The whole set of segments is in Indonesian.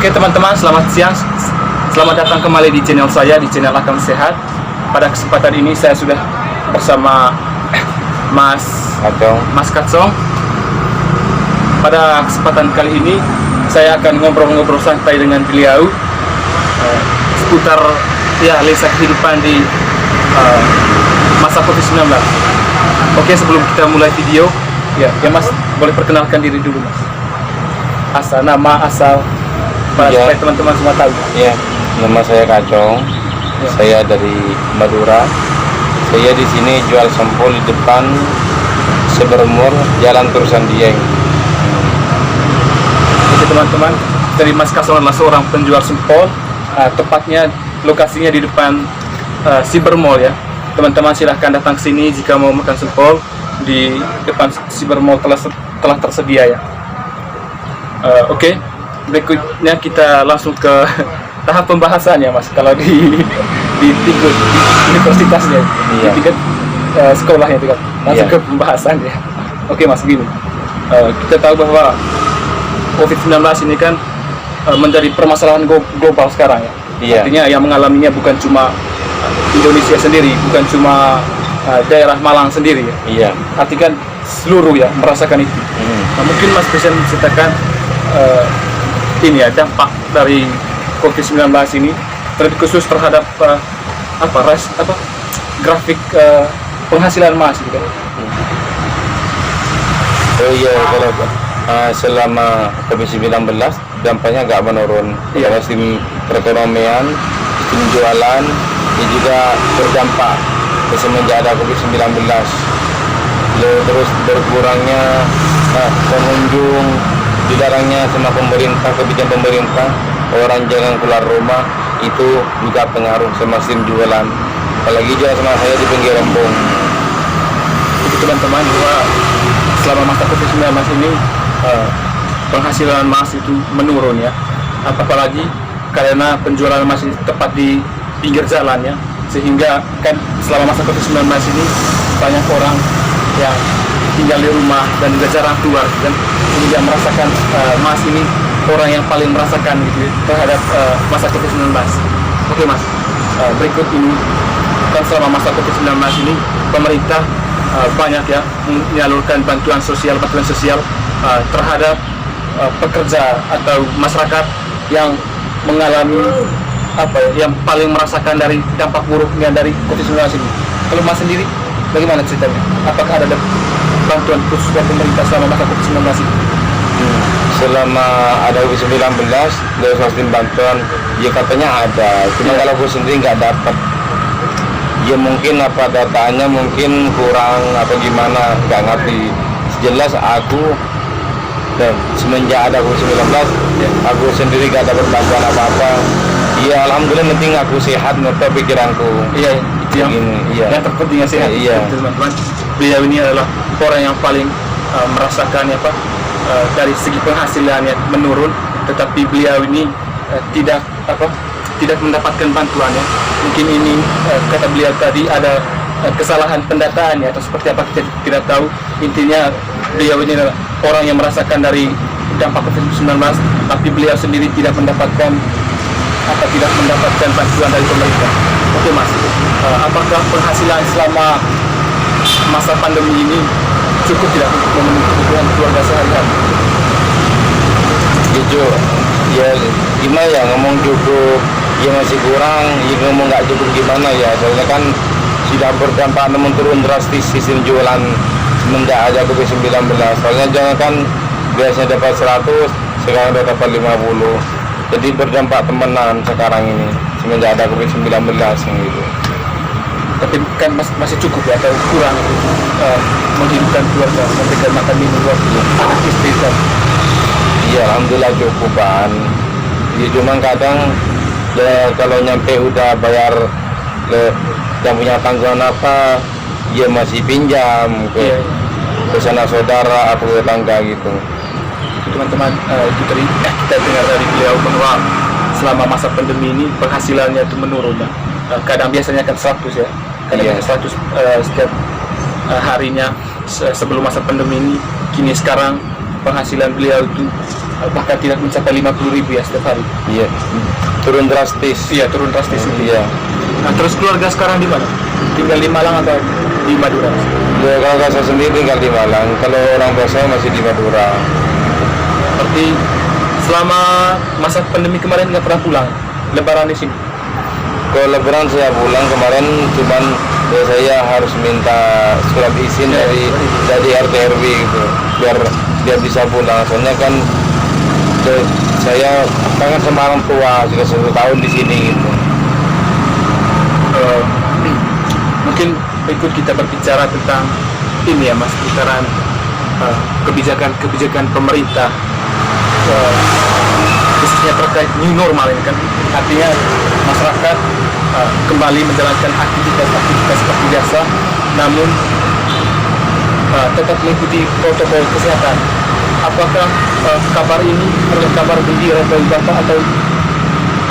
Oke teman-teman, selamat siang. Selamat datang kembali di channel saya, di channel Akam Sehat. Pada kesempatan ini saya sudah bersama Mas Kacong. Pada kesempatan kali ini saya akan ngobrol-ngobrol santai dengan beliau seputar kisah kehidupan di masa COVID-19. Oke, sebelum kita mulai video, ya Mas, boleh perkenalkan diri dulu Mas. Nama asal supaya teman-teman semua tahu. Ya, nama saya Kacong. Ya. Saya dari Madura. Saya di sini jual sampul di depan Sebermur, Jalan Turusan Dieng. Jadi teman-teman, dari Mas Kacong adalah seorang penjual sampul. Tepatnya lokasinya di depan Cybermall ya. Teman-teman silahkan datang sini jika mau makan sampul. Di depan Cybermall telah tersedia ya. Oke. Berikutnya kita langsung ke tahap pembahasan ya Mas. Kalau di tingkat universitasnya, di tingkat sekolahnya itu kan langsung ke pembahasan ya. Oke Mas, gini, kita tahu bahwa COVID-19 ini kan menjadi permasalahan global sekarang ya. Artinya yang mengalaminya bukan cuma Indonesia sendiri, bukan cuma daerah Malang sendiri ya. Artinya kan seluruh ya merasakan itu. Nah, mungkin Mas bisa menceritakan ini ya, dampak dari COVID-19 ini terlebih khusus terhadap grafik penghasilan Mas gitu kan. Kalau selama COVID-19 dampaknya agak menurun. Karena sistem perekonomian, sistem jualan ini juga berdampak semenjak ada COVID-19. Terus berkurangnya pengunjung, dilarangnya sama pemerintah, kebijakan pemerintah, orang jangan keluar rumah, itu juga pengaruh sama sistem jualan. Apalagi juga sama saya di pinggir Rembong. Jadi teman-teman, bahwa selama masa COVID-19 ini penghasilan Mas itu menurun ya. Apalagi karena penjualan masih tepat di pinggir jalan ya, sehingga kan selama masa COVID-19 ini banyak orang yang tinggal di rumah dan juga jarang keluar dan sehingga merasakan Mas ini orang yang paling merasakan gitu terhadap masa COVID-19. Oke Mas, berikut ini kan selama masa COVID-19 ini pemerintah banyak ya menyalurkan bantuan sosial terhadap pekerja atau masyarakat yang mengalami yang paling merasakan dari dampak buruknya dari COVID-19 ini. Kalau Mas sendiri bagaimana ceritanya? Apakah ada bantuan khusus dari pemerintah selama masa COVID-19 ini? Selama ada COVID-19 dari sistem bantuan, ya katanya ada. Cuma kalau aku sendiri nggak dapat. Ya mungkin datanya mungkin kurang atau gimana, nggak ngerti. Jelas aku dan semenjak ada COVID-19, aku sendiri nggak dapat bantuan apa-apa. Ya alhamdulillah, penting aku sehat, menurut pikiranku. Iya, itu yang terpenting ya, sehat. Teman-teman, beliau ini adalah orang yang paling merasakan dari segi penghasilannya menurun, tetapi beliau ini tidak mendapatkan bantuannya. Mungkin ini kata beliau tadi ada kesalahan pendataan ya, atau seperti apa kita tidak tahu. Intinya beliau ini adalah orang yang merasakan dari dampak COVID-19, tapi beliau sendiri tidak mendapatkan bantuan dari pemerintah. Oke Mas, apakah penghasilan selama masa pandemi ini cukup tidak untuk memenuhi kebutuhan keluarga sehari-hari? Gitu ya, gimana ya, ngomong cukup ya masih kurang, ya ngomong nggak cukup gimana ya, soalnya kan sudah berdampak turun drastis sistem jualan semenjak ada COVID-19. Soalnya jangan kan biasanya dapat 100, sekarang udah dapat 50, jadi berdampak temenan sekarang ini semenjak ada COVID-19 gitu. Tapi kan masih cukup ya, atau kurang menghidupkan keluarga, memberikan makan minum buat anak istri kan? Iya, alhamdulillah cukupan. Ya cuma kadang kalau nyampe udah bayar yang punya tanggungan ya masih pinjam ke sanak saudara atau tetangga gitu. Teman-teman, kita dengar dari beliau bahwa selama masa pandemi ini penghasilannya itu menurun ya. Kadang biasanya kan 100 ya, kadang 100 setiap harinya sebelum masa pandemi ini. Kini sekarang penghasilan beliau itu bahkan tidak mencapai 50.000 ya setiap hari. Iya, turun drastis. Iya, turun drastis itu. Iya. Nah, terus keluarga sekarang di mana? Tinggal di Malang atau di Madura? Ya, kalau saya sendiri tinggal di Malang, kalau orang tua saya masih di Madura. Berarti selama masa pandemi kemarin nggak pernah pulang Lebaran di sini? Kalau Lebaran saya pulang kemarin, cuman ya saya harus minta surat izin dari RT RW gitu, biar bisa pulang. Soalnya kan saya kangen sama orang tua, sudah 1 tahun di sini gitu. Mungkin ikut kita berbicara tentang ini ya Mas, putaran kebijakan pemerintah khususnya terkait new normal ini kan, artinya masyarakat kembali menjalankan aktivitas seperti biasa, namun tetap mengikuti protokol kesehatan. Apakah kabar ini adalah kabar gembira bagi Bapak atau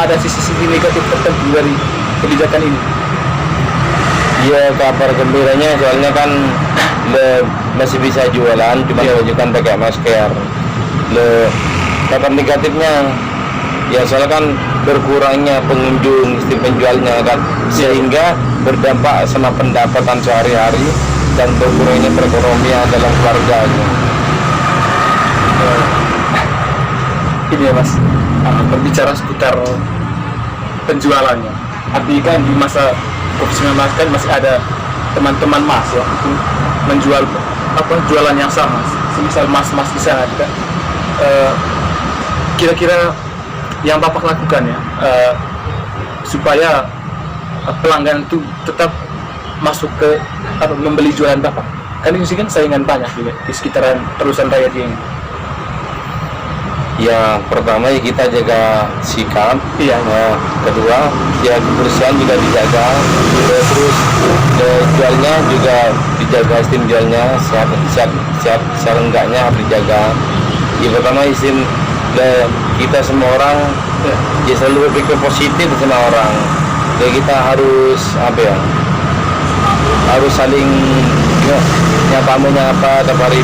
ada sisi-sisi negatif tertentu dari kebijakan ini? Iya, kabar gembiranya soalnya kan masih bisa jualan, cuma diwajibkan pakai masker. Kabar negatifnya ya soalnya kan berkurangnya pengunjung, penjualnya kan, sehingga berdampak sama pendapatan sehari-hari dan berkurangnya perekonomian dalam keluarga. Ini ya Mas, berbicara seputar penjualannya, artinya kan di masa COVID-19 kan masih ada teman-teman Mas ya itu menjual jualan yang sama, semisal Mas di sana juga. Kira-kira yang Bapak lakukan ya supaya pelanggan itu tetap masuk ke membeli jualan Bapak, kan ini kan saingan banyak juga di sekitaran Terusan Raya ini. Ya, pertama ya kita jaga sikap. Iya. Nah, kedua ya kebersihan juga dijaga. Terus jualnya juga dijaga, sistem jualnya sehat enggaknya harus dijaga. Ya pertama sistem kita semua orang ya selalu berpikir positif sama orang. Jadi kita harus harus saling menyapa tiap hari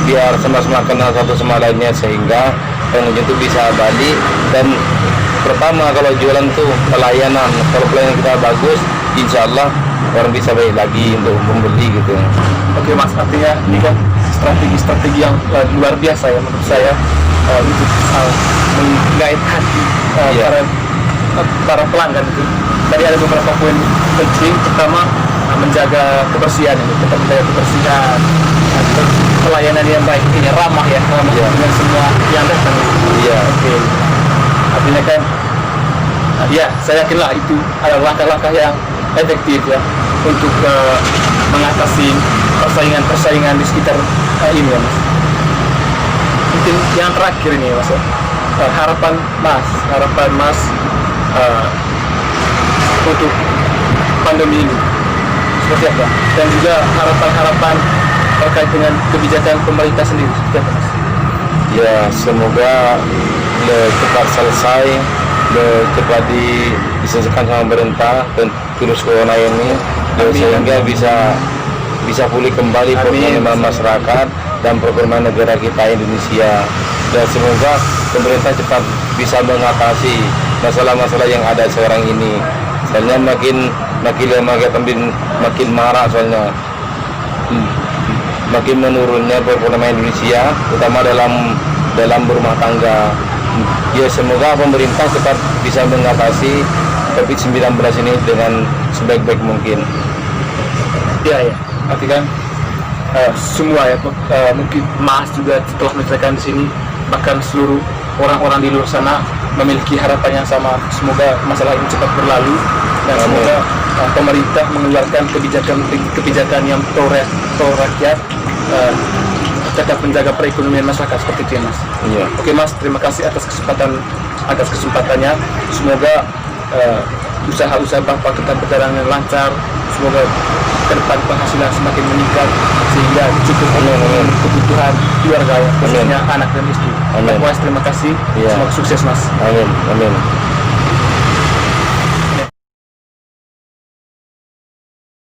biar sama-sama kenal satu sama lainnya, sehingga pengunjung itu bisa balik. Dan pertama kalau jualan tuh pelayanan, kalau pelayanan kita bagus, insya Allah orang bisa balik lagi untuk membeli gitu. Oke Mas, artinya ini kan strategi yang luar biasa ya menurut saya untuk menggait hati para pelanggan itu. Tadi ada beberapa poin penting, pertama menjaga kebersihan, tetap menjaga kebersihan, pelayanan yang baik, ini ramah dengan semua yang datang. Iya. Oke. Artinya kan, ya saya yakinlah itu adalah langkah-langkah yang efektif ya untuk mengatasi persaingan di sekitar ini ya Mas. Mungkin yang terakhir ini Mas, harapan Mas untuk pandemi ini seperti apa, dan juga harapan terkait dengan kebijakan pemerintah sendiri seperti apa Mas? Ya semoga cepat selesai, cepat diselesaikan sama pemerintah dan virus corona ini, sehingga bisa pulih kembali perekonomian masyarakat dan perekonomian negara kita Indonesia. Dan semoga pemerintah cepat bisa mengatasi masalah-masalah yang ada sekarang ini. Soalnya makin marah, soalnya makin menurunnya perekonomian Indonesia, terutama dalam berumah tangga. Ya semoga pemerintah cepat bisa mengatasi COVID-19 ini dengan sebaik-baik mungkin. Ya, arti kan semua ya, mungkin Mas juga setelah menceritakan di sini, bahkan seluruh orang-orang di luar sana memiliki harapan yang sama. Semoga masalah ini cepat berlalu dan semoga pemerintah mengeluarkan kebijakan yang pro rakyat, tetap menjaga perekonomian masyarakat seperti itu ya Mas. Iya. Oke Mas, terima kasih atas kesempatannya. Semoga usaha-usaha Bapak tetap berjalan dengan lancar. Semoga ke depan penghasilan semakin meningkat sehingga cukup untuk kebutuhan keluarga, khususnya anak dan istri. Mas, terima kasih. Iya. Semoga sukses Mas. Amin.